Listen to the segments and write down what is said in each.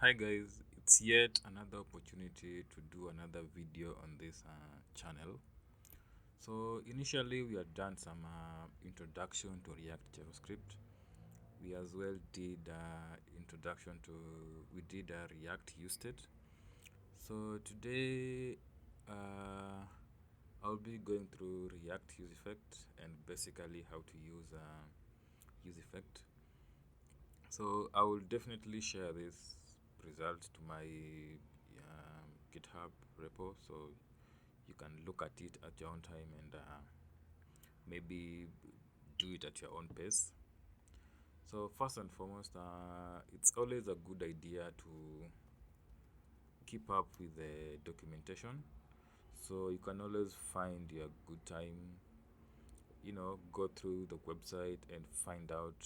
Hi guys, it's yet another opportunity to do another video on this channel. So initially we had done some introduction to React JavaScript. We as well did introduction to React Useffect. So today I'll be going through React Useffect and basically how to use Useffect. So I will definitely share this result to my GitHub repo, so you can look at it at your own time and maybe do it at your own pace. So first and foremost, it's always a good idea to keep up with the documentation, so you can always find your good time, go through the website and find out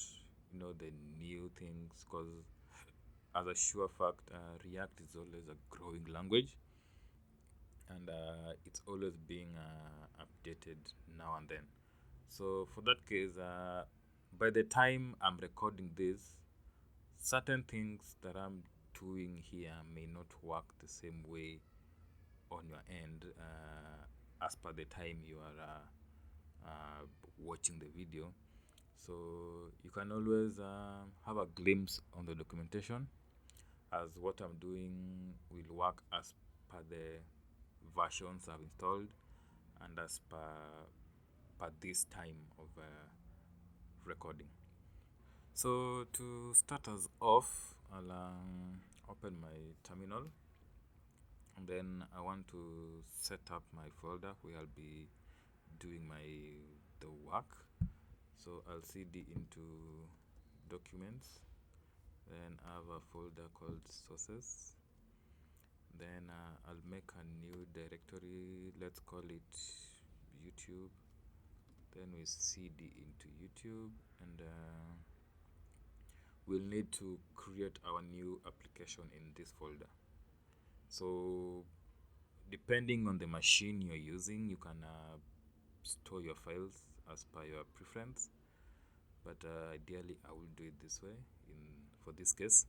the new things, because as a sure fact, React is always a growing language, and it's always being updated now and then. So for that case, by the time I'm recording this, certain things that I'm doing here may not work the same way on your end as per the time you are watching the video. So you can always have a glimpse on the documentation, as what I'm doing will work as per the versions I've installed and as per this time of recording. So to start us off, I'll open my terminal, and then I want to set up my folder where I'll be doing the work. So I'll cd into documents, then I have a folder called sources, then I'll make a new directory, let's call it YouTube, then we cd into YouTube, and we'll need to create our new application in this folder. So depending on the machine you're using, you can store your files as per your preference, but ideally I will do it this way for this case.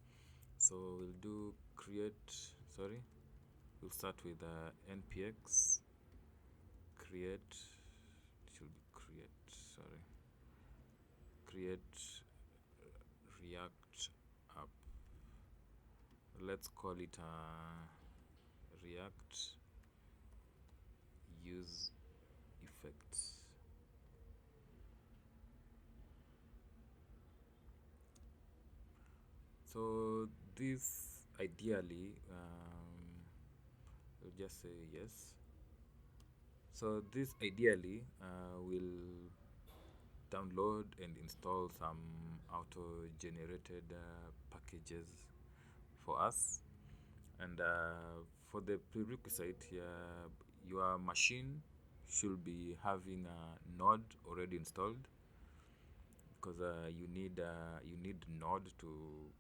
So we'll do we'll start with npx create, create React app. Let's call it React use effects. So this ideally, we'll just say yes. So this ideally will download and install some auto-generated packages for us, and for the prerequisite here, your machine should be having a Node already installed, because you need Node to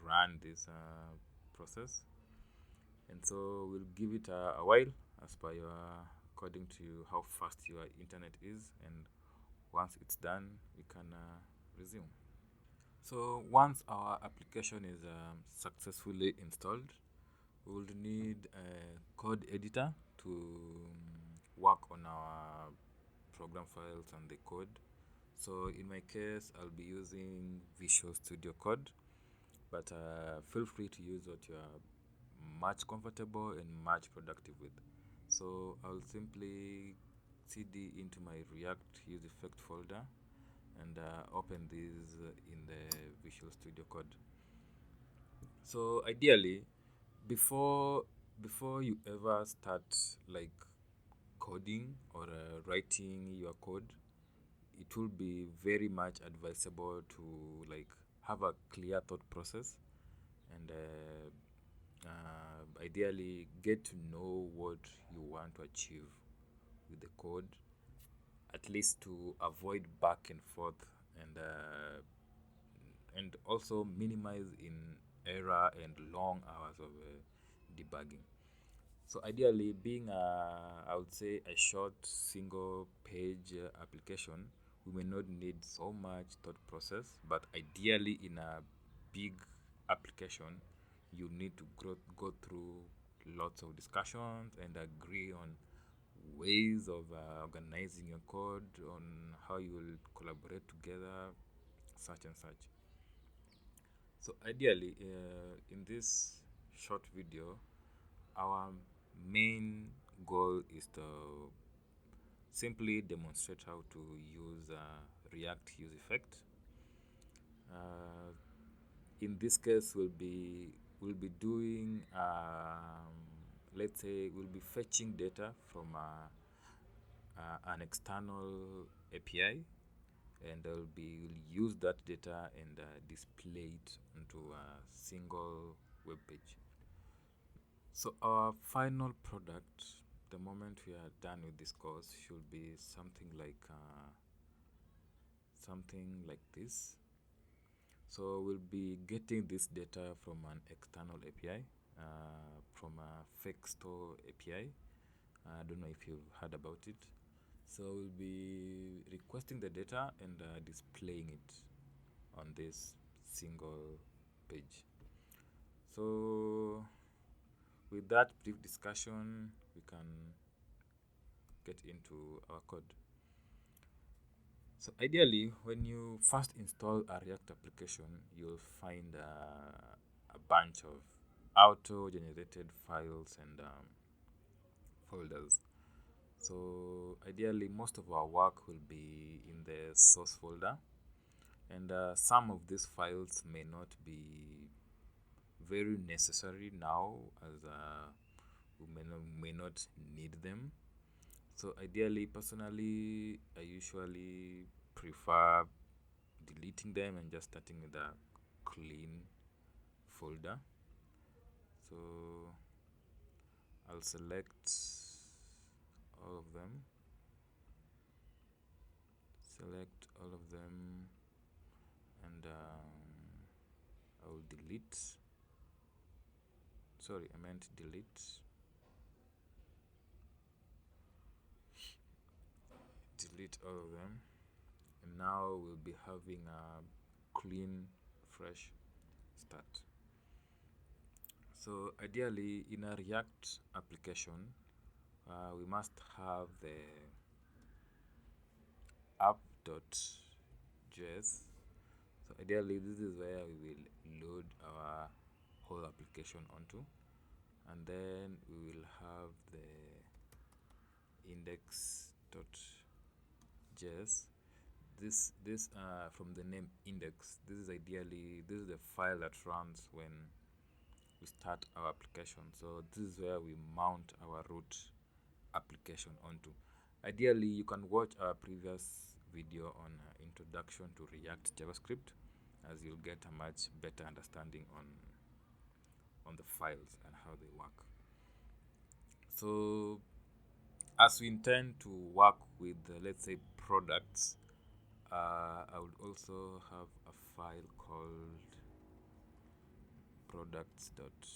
run this process. And so we'll give it a while as per according to how fast your internet is, and once it's done we can resume. So once our application is successfully installed, we will need a code editor to work on our program files and the code. So in my case, I'll be using Visual Studio Code, but feel free to use what you are much comfortable and much productive with. So I'll simply cd into my React Useffect folder and open this in the Visual Studio Code. So ideally, before you ever start like coding or writing your code, it will be very much advisable to like have a clear thought process, and ideally get to know what you want to achieve with the code, at least to avoid back and forth, and also minimize in error and long hours of debugging. So ideally, being I would say a short single page application, we may not need so much thought process, but ideally in a big application you need to go through lots of discussions and agree on ways of organizing your code, on how you will collaborate together, such and such. So ideally, in this short video, our main goal is to simply demonstrate how to use React Useffect. Uh, in this case, we'll be doing let's say we'll be fetching data from an external API, and we'll use that data and display it onto a single web page. So our final product, the moment we are done with this course, should be something like this. So we'll be getting this data from an external API, from a fake store API. I don't know if you've heard about it. So we'll be requesting the data and displaying it on this single page. So with that brief discussion, we can get into our code. So ideally, when you first install a React application, you'll find a bunch of auto-generated files and folders. So ideally, most of our work will be in the source folder, and some of these files may not be very necessary now, as we may not need them. So ideally, personally, I usually prefer deleting them and just starting with a clean folder. So I'll select all of them, and I'll delete. Sorry, I meant delete. Delete all of them, and now we'll be having a clean, fresh start. So ideally, in a React application, we must have the app.js. So ideally, this is where we will load our whole application onto, and then we will have the index.js. This from the name index, this is the file that runs when we start our application. So this is where we mount our root application onto. Ideally, you can watch our previous video on introduction to React JavaScript, as you'll get a much better understanding on the files and how they work. So as we intend to work with let's say products, I would also have a file called products.js.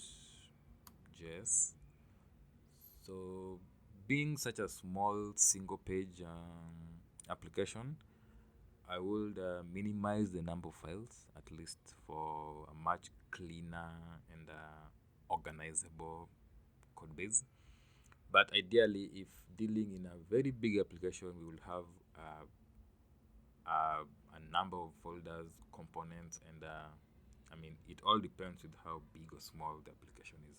So being such a small single page application, I would minimize the number of files, at least for a much cleaner and organizable code base. But ideally, if dealing in a very big application, we will have a number of folders, components, and it all depends with how big or small the application is.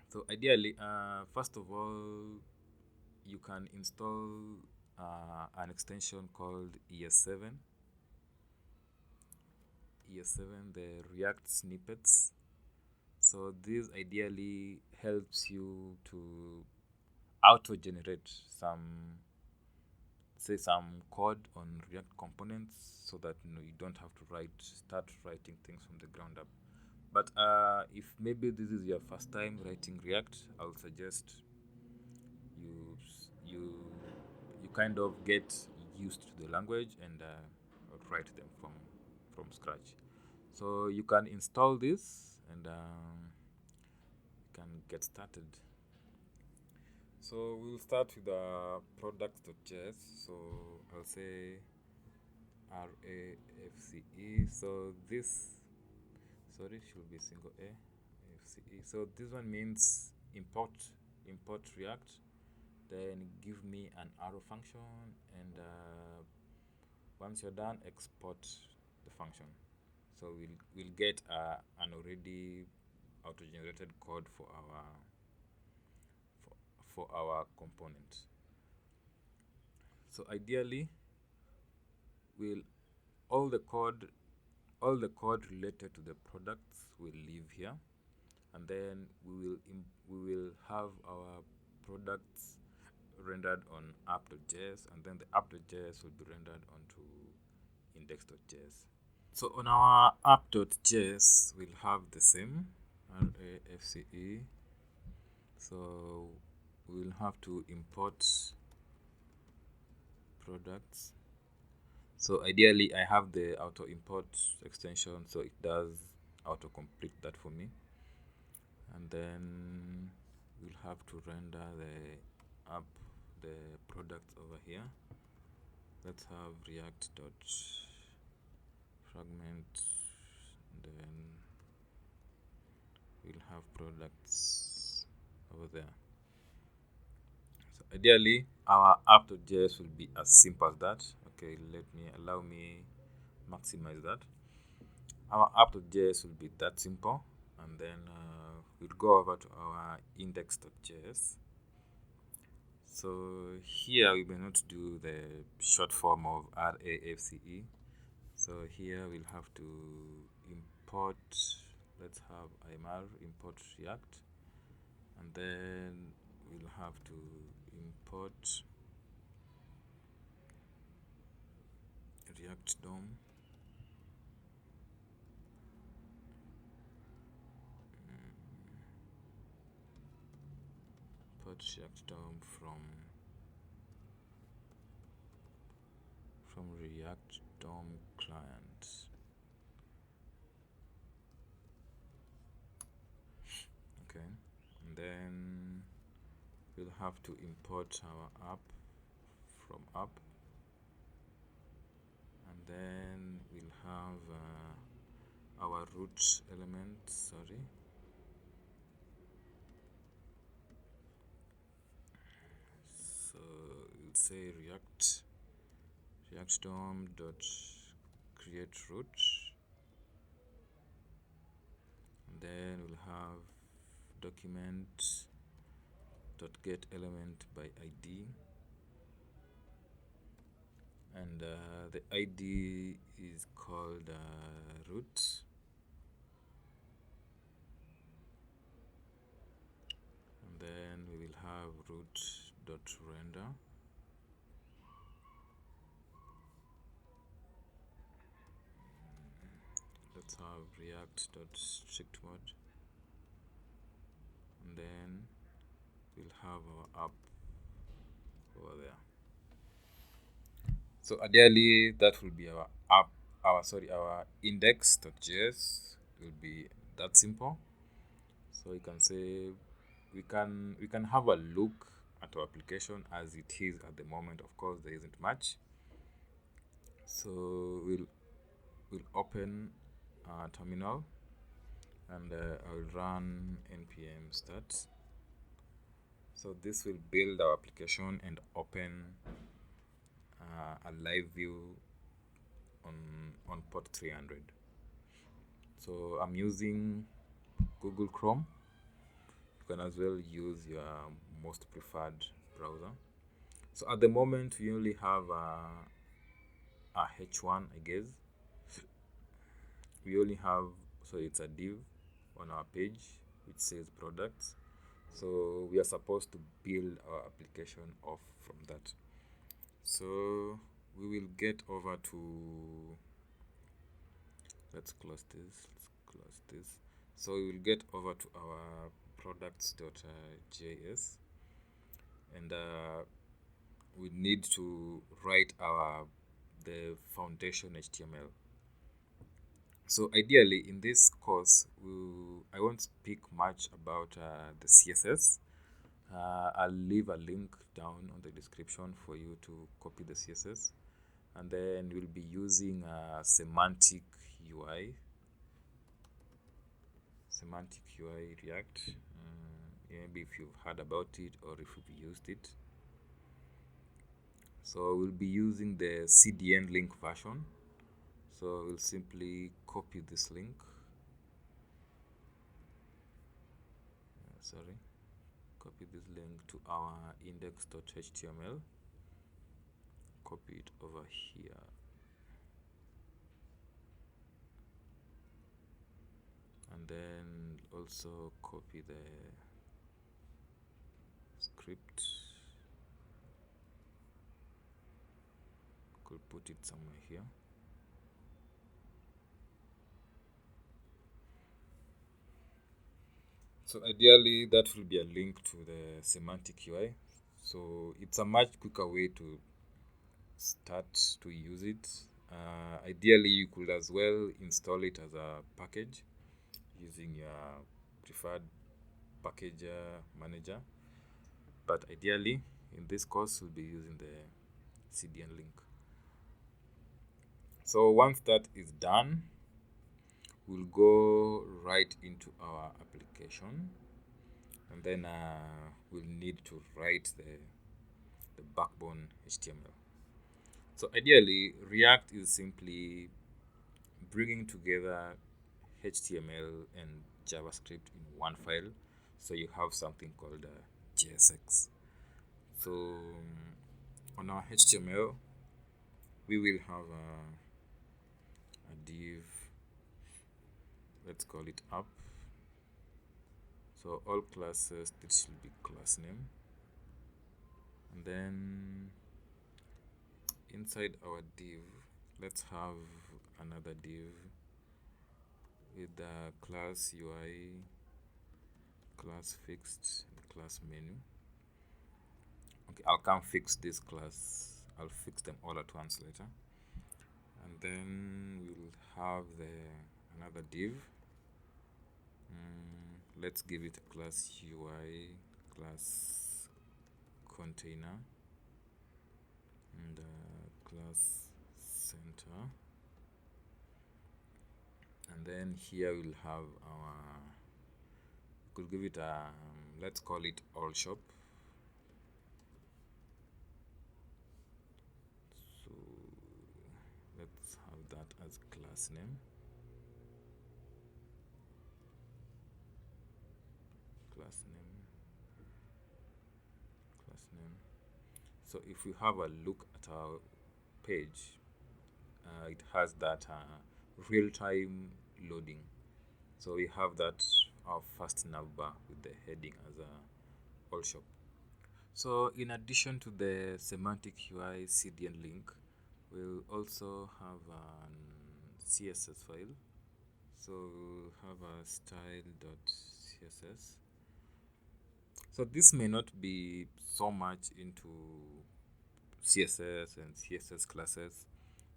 So ideally, first of all, you can install an extension called ES7, the React snippets. So this ideally helps you to auto-generate some code on React components, so that you don't have to start writing things from the ground up. But if maybe this is your first time writing React, I'll suggest you you kind of get used to the language and write them from scratch. So you can install this and you can get started. So we'll start with products.js. So I'll say RAFCE. So sorry, should be single A, FCE. So this one means import React, then give me an arrow function, and once you're done, export the function. So we'll get an already auto-generated code for our component. So ideally, we'll all the code related to the products will live here, and then we will have our products rendered on app.js, and then the app.js will be rendered onto index.js. So on our app.js, we'll have the same RAFCE. So we'll have to import products. So ideally, I have the auto import extension, so it does auto complete that for me. And then we'll have to render the products over here. Let's have react dot fragment, then we'll have products over there. So ideally, our app.js will be as simple as that. Okay, allow me maximize that. Our app.js will be that simple, and then we'll go over to our index.js. So here we may not do the short form of RAFCE. So here we'll have to import, let's have IMR import React, and then we'll have to import React DOM. Import React DOM from React DOM client. Okay, and then we'll have to import our app from app, and then we'll have our root element, sorry. So we'll say react DOM dot create root, and then we'll have document dot get element by ID, and the ID is called root, and then we will have root dot render, let's have react dot strict mode, and then we'll have our app over there. So ideally, that will be our app, our index.js will be that simple. So you can say we can have a look at our application as it is at the moment. Of course, there isn't much. So we'll open our terminal, and I'll run npm start. So this will build our application and open a live view on port 300. So I'm using Google Chrome. You can as well use your most preferred browser. So at the moment we only have a H1, I guess. We only have, so it's a div on our page which says products. So we are supposed to build our application off from that. So we will get over to, let's close this. So we will get over to our products.js, and we need to write the foundation HTML. So ideally in this course I won't speak much about the CSS. I'll leave a link down on the description for you to copy the CSS, and then we'll be using semantic UI. semantic UI React. Maybe if you've heard about it or if you've used it. So we'll be using the CDN link version. So we'll simply copy this link. Copy this link to our index.html. Copy it over here. And then also copy the script. Could put it somewhere here. So ideally that will be a link to the semantic UI. So it's a much quicker way to start to use it. Ideally you could as well install it as a package using your preferred package manager, but ideally in this course we'll be using the CDN link. So once that is done, we'll go right into our application, and then we'll need to write the backbone HTML. So ideally React is simply bringing together HTML and JavaScript in one file, so you have something called JSX. So on our HTML we will have a div, let's call it app. So all classes, this should be class name, and then inside our div let's have another div with the class UI, class fixed, and class menu. Okay, I'll come fix this class. I'll fix them all at once later. And then we'll have another div. Let's give it a class UI, class container, and class center. And then here we'll have our, could give it a, let's call it all shop. So let's have that as class name. Class name. So if we have a look at our page, it has that real-time loading. So we have that our first navbar with the heading as a all shop. So in addition to the semantic UI CDN link, we'll also have a CSS file. So we'll have a style.css. So this may not be so much into CSS and CSS classes,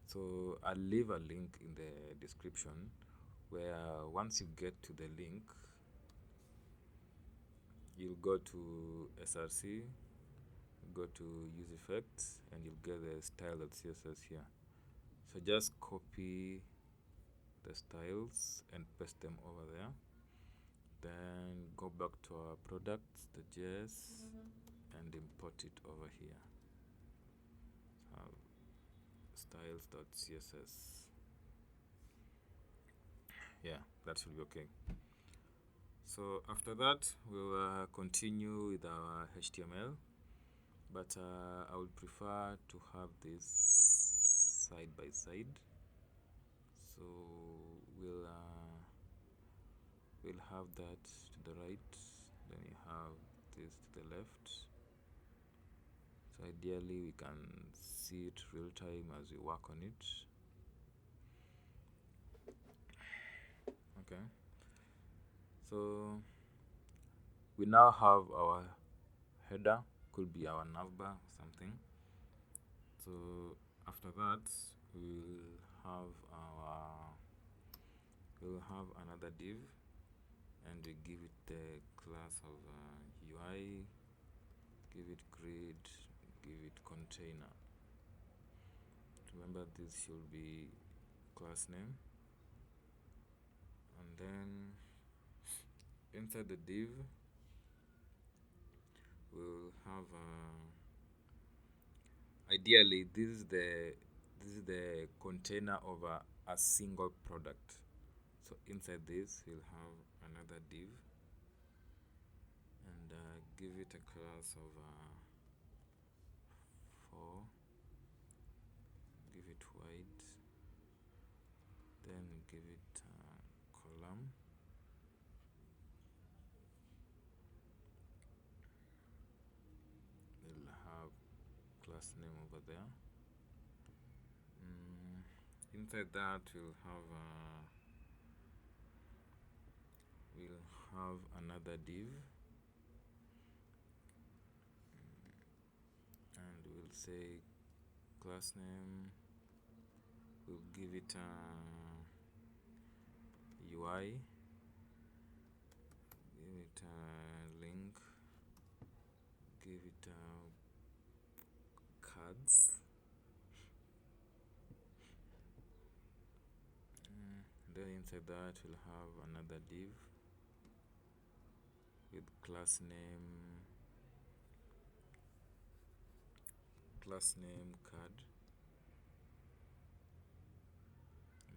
so I'll leave a link in the description where once you get to the link, you'll go to SRC, go to Useffect, and you'll get the style.css here. So just copy the styles and paste them over there. Then go back to our products, the JS, and import it over here. Styles.css. Yeah, that should be okay. So after that, we'll continue with our HTML, but I would prefer to have this side by side. So we'll have that to the right, then you have this to the left. So ideally we can see it real time as we work on it. Okay, so we now have our header, could be our navbar or something. So after that we'll have another div, and we give it the class of UI, give it grid, give it container. Remember this should be class name, and then inside the div we'll have ideally this is the container of a single product. So inside this we'll have another div and give it a class of 4, give it wide, then give it column, we'll have class name over there. Inside that we'll have another div and we'll say class name, we'll give it UI, give it a link, give it cards, then inside that we'll have another div with class name card.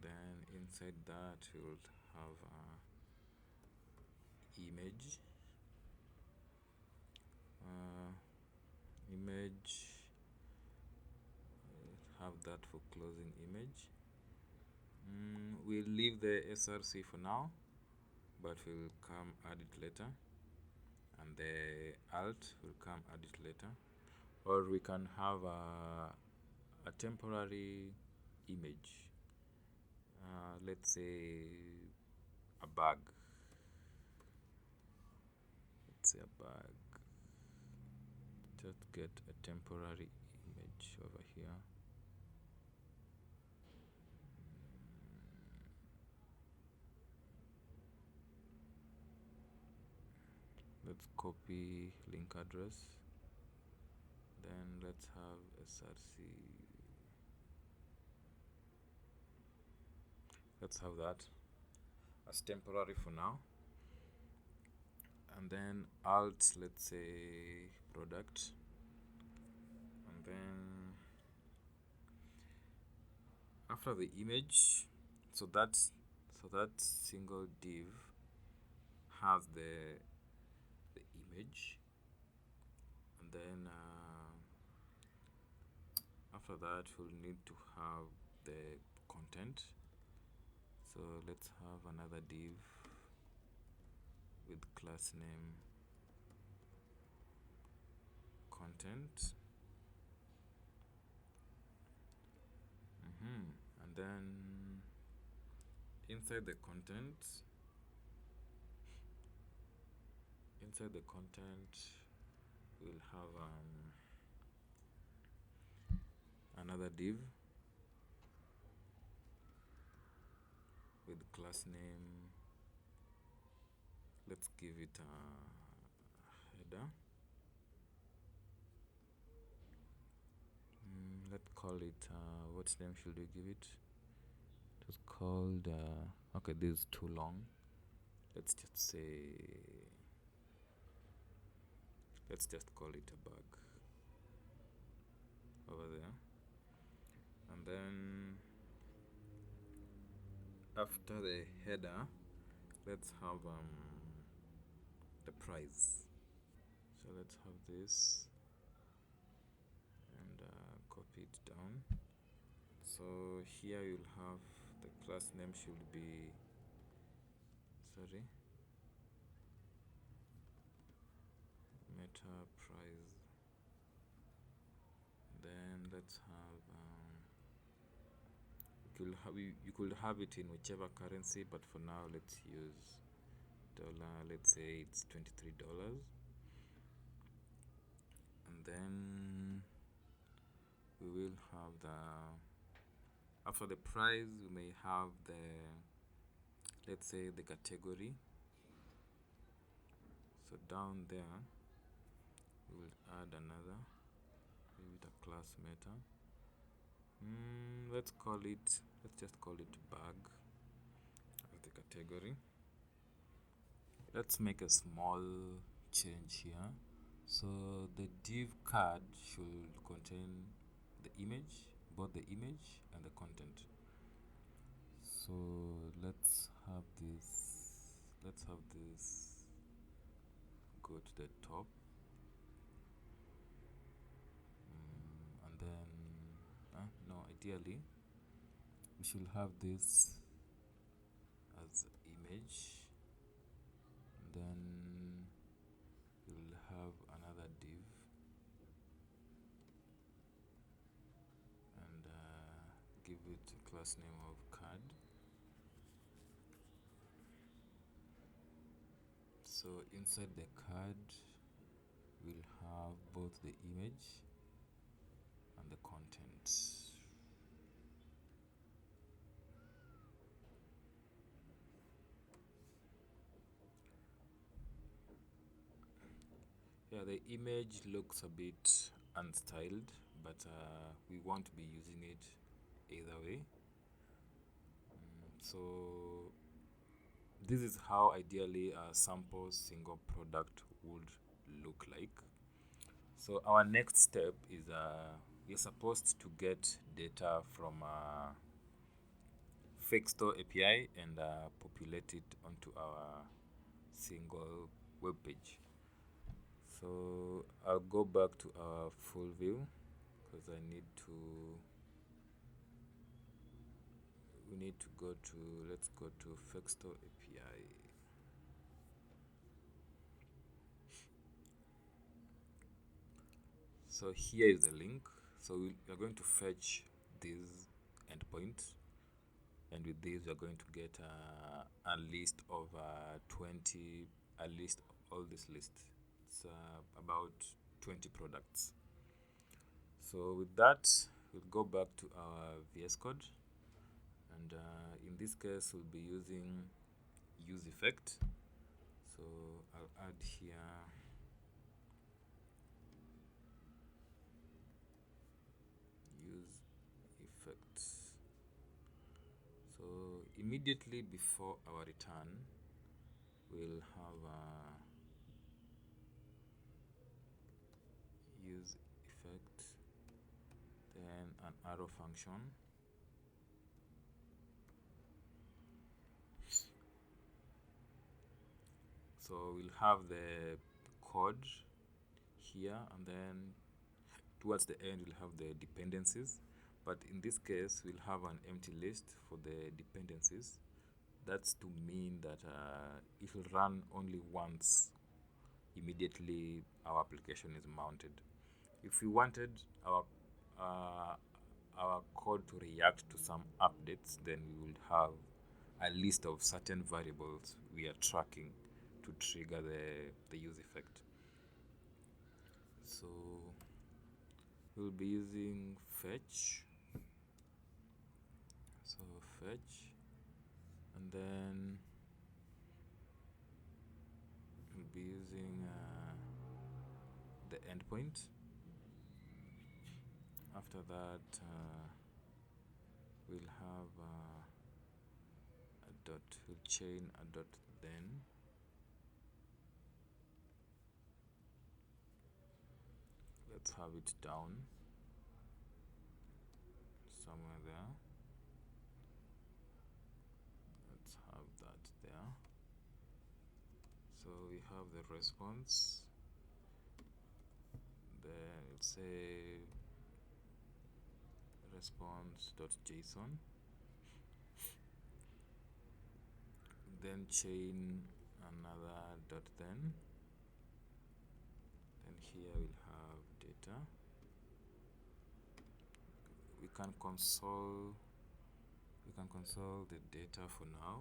Then inside that we'll have image, have that for closing image. We'll leave the src for now, but we'll come add it later, and the alt will come add it later. Or we can have a temporary image, let's say a bag. Let's say a bag. Just get a temporary image over here. Let's copy link address. Then let's have src. Let's have that as temporary for now. And then alt, let's say product. And then after the image, so that single div has the image, and then after that we'll need to have the content. So let's have another div with class name content, and then inside the content we'll have another div with class name, let's give it a header, let's call it what name should we give it? It was called okay, this is too long. Let's just call it a bug over there. And then after the header, let's have the price. So let's have this and copy it down. So here you'll have the class name should be meta price. Then let's have you could have it in whichever currency, but for now let's use dollar. Let's say it's $23. And then we will have after the price we may have let's say the category. So down there we will add another, give it a class meta. Let's just call it bag as the category. Let's make a small change here. So the div card should contain the image, both the image and the content. So let's have this. Let's have this go to the top, and then no. Ideally, we should have this as image. Then we'll have another div and give it a class name of card. So inside the card, we'll have both the image and the content. Yeah, the image looks a bit unstyled, but we won't be using it either way. So this is how ideally a sample single product would look like. So our next step is we're supposed to get data from Fake API and populate it onto our single web page. So I'll go back to our full view because we need to go to, let's go to Fake API. So here is the link. So we are going to fetch these endpoints, and with these we are going to get a list of 20, a list of all this list. It's about 20 products. So with that, we'll go back to our VS Code, and in this case we'll be using Useffect. So I'll add here use effects. So immediately before our return, we'll have use effect, then an arrow function. So we'll have the code here, and then towards the end we'll have the dependencies. But in this case, we'll have an empty list for the dependencies. That's to mean that it will run only once immediately our application is mounted. If we wanted uh, our code to react to some updates, then we will have a list of certain variables we are tracking to trigger the use effect. So we'll be using fetch. So fetch, and then we'll be using the endpoint. After that, we'll have a dot. We'll chain a dot then. Let's have it down somewhere there. Let's have that there. So we have the response. Then let's say response.json. Then chain another dot then. Then here we'll have data. We can console the data for now.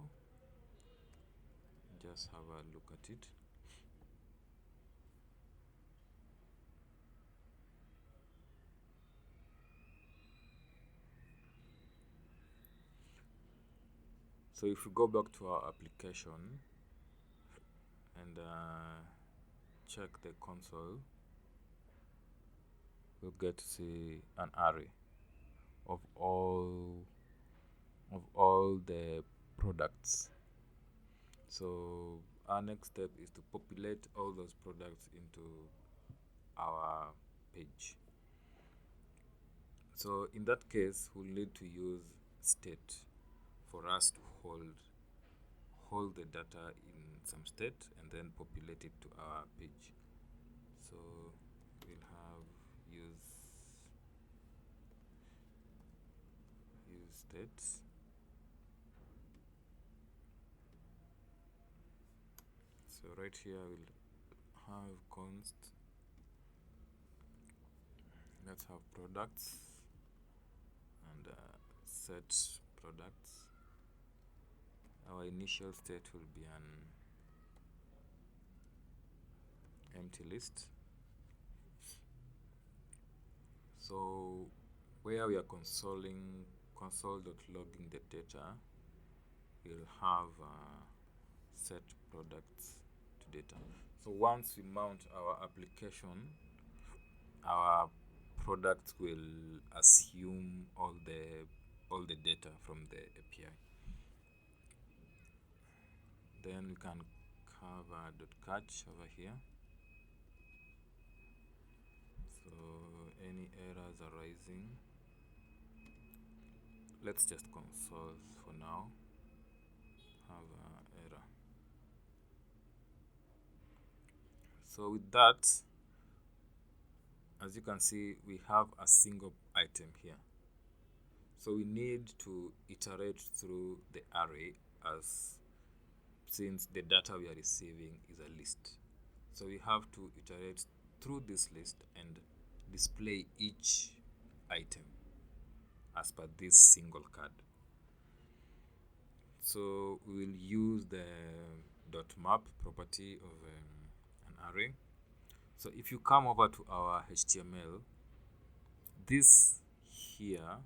Just have a look at it. So if we go back to our application and check the console, we'll get to see an array of all the products. So our next step is to populate all those products into our page. So in that case, we'll need to use state for us to hold the data in some state and then populate it to our page. So we'll have use state. So right here we'll have const. Let's have products and set products. Our initial state will be an empty list. So where we are console.logging the data, we'll have set products to data. So once we mount our application, our products will assume all the data from the API. Then we can have a .catch over here. So any errors arising, let's just console for now, have an error. So with that, as you can see, we have a single item here. So we need to iterate through the array, as since the data we are receiving is a list. So we have to iterate through this list and display each item as per this single card. So we will use the .map property of an array. So if you come over to our HTML, this here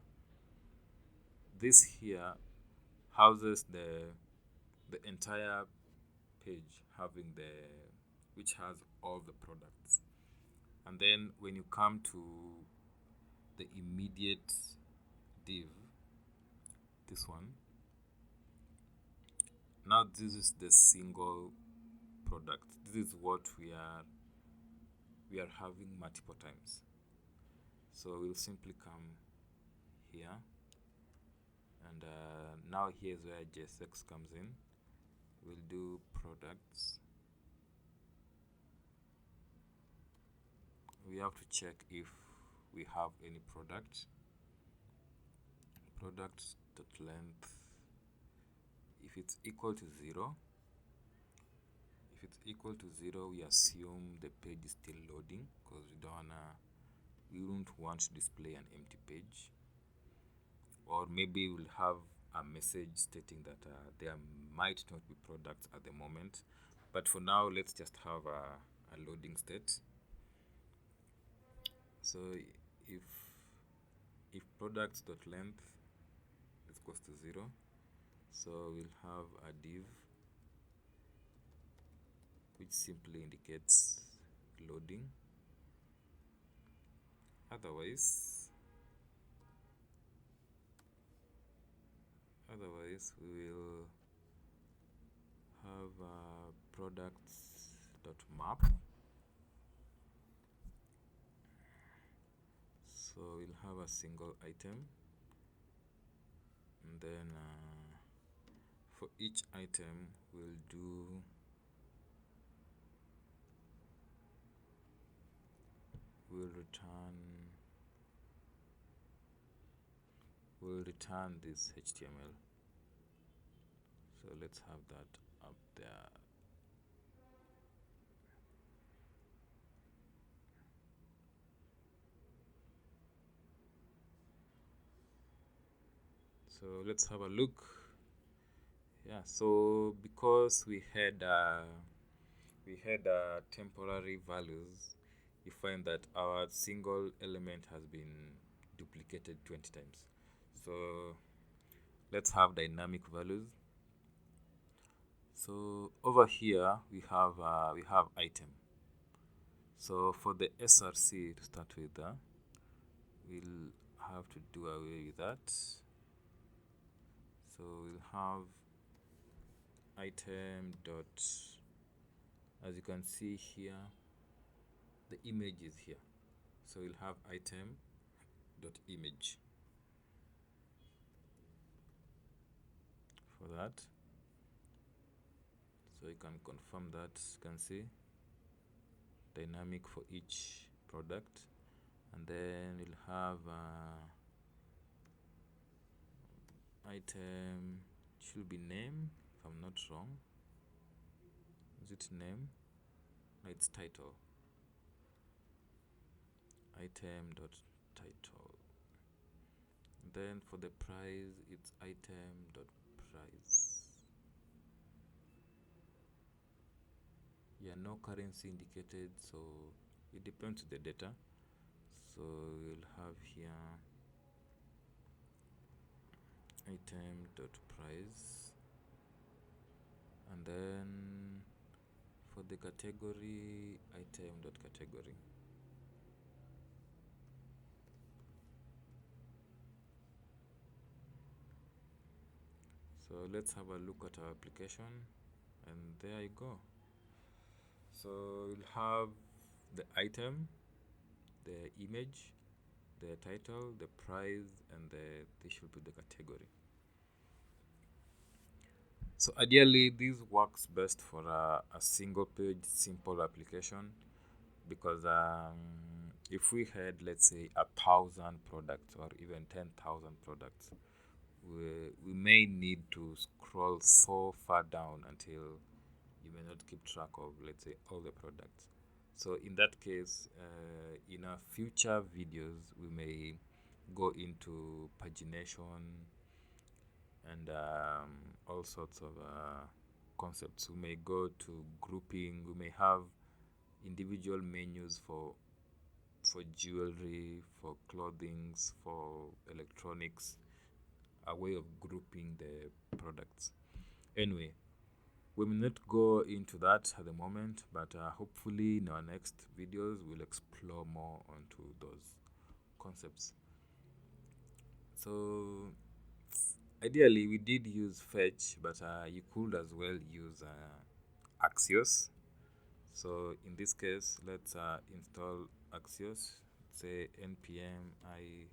houses the entire page which has all the products. And then when you come to the immediate div, this one, now this is the single product. This is what we are having multiple times. So we'll simply come here, and now here's where JSX comes in. We'll do products. We have to check if we have any products. Products.length, if it's equal to 0, we assume the page is still loading, because we don't want to display an empty page. Or maybe we'll have a message stating that there might not be products at the moment, but for now let's just have a loading state. So if products.length is equals to 0, so we'll have a div which simply indicates loading. Otherwise we will have products.map. So we'll have a single item, and then for each item we'll return this HTML. So let's have that up there. So let's have a look. Yeah, so because we had temporary values, you find that our single element has been duplicated 20 times. So let's have dynamic values. So over here we have item. So for the src to start with, we'll have to do away with that. So we'll have item dot as you can see here, the image is here. So we'll have item.image for that. So you can confirm that. You can see dynamic for each product, and then we'll have item should be name, if I'm not wrong. Is it name? No, it's title. Item.title. Then for the price, it's item.price. Yeah, no currency indicated, so it depends on the data. So we'll have here item.price, and then for the category, item.category. So let's have a look at our application, and there you go. So we'll have the item, the image, the title, the price, and this should be the category. So ideally, this works best for a single page, simple application, because if we had, let's say, 1,000 products or even 10,000 products, we may need to scroll so far down until you may not keep track of, let's say, all the products. So in that case, in our future videos, we may go into pagination and all sorts of concepts. We may go to grouping. We may have individual menus for jewelry, for clothing, for electronics, a way of grouping the products. Anyway, we will not go into that at the moment, but hopefully in our next videos we'll explore more onto those concepts. So ideally we did use fetch, but you could as well use Axios. So in this case, let's install Axios. Say npm I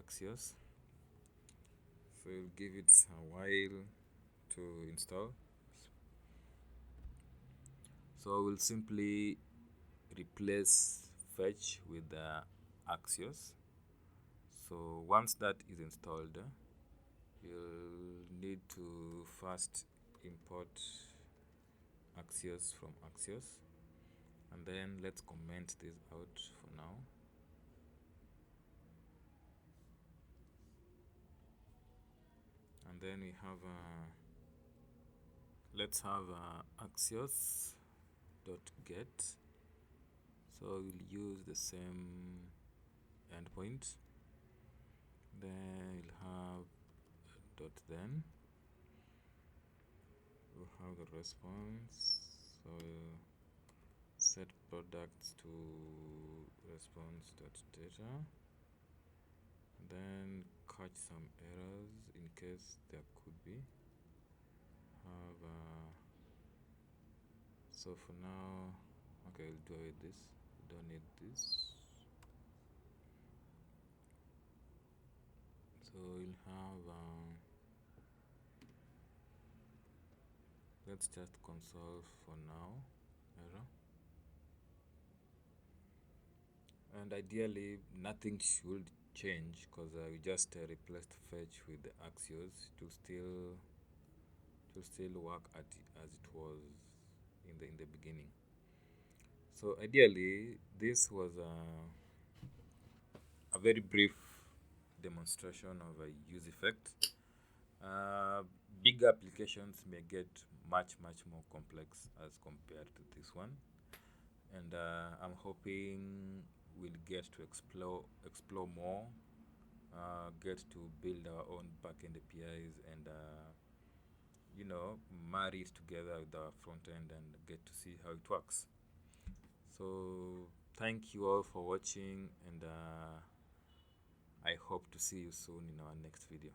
Axios. So we'll give it a while to install. So we'll simply replace fetch with Axios. So once that is installed, you'll need to first import Axios from Axios, and then let's comment this out for now. And then we have let's have Axios .get. So we'll use the same endpoint. Then we'll have .then. We'll have the response. So we'll set products to response.data. Then catch some errors in case there could be. Have so for now, okay, we'll do with this. We don't need this. So we'll have let's just console for now error, and ideally nothing should change because we just replaced fetch with the Axios to still work as it was in the beginning. So ideally this was a very brief demonstration of a Useffect. Big applications may get much more complex as compared to this one, and I'm hoping we'll get to explore more, get to build our own backend APIs, and marry it together with our front end and get to see how it works. So thank you all for watching, and I hope to see you soon in our next video.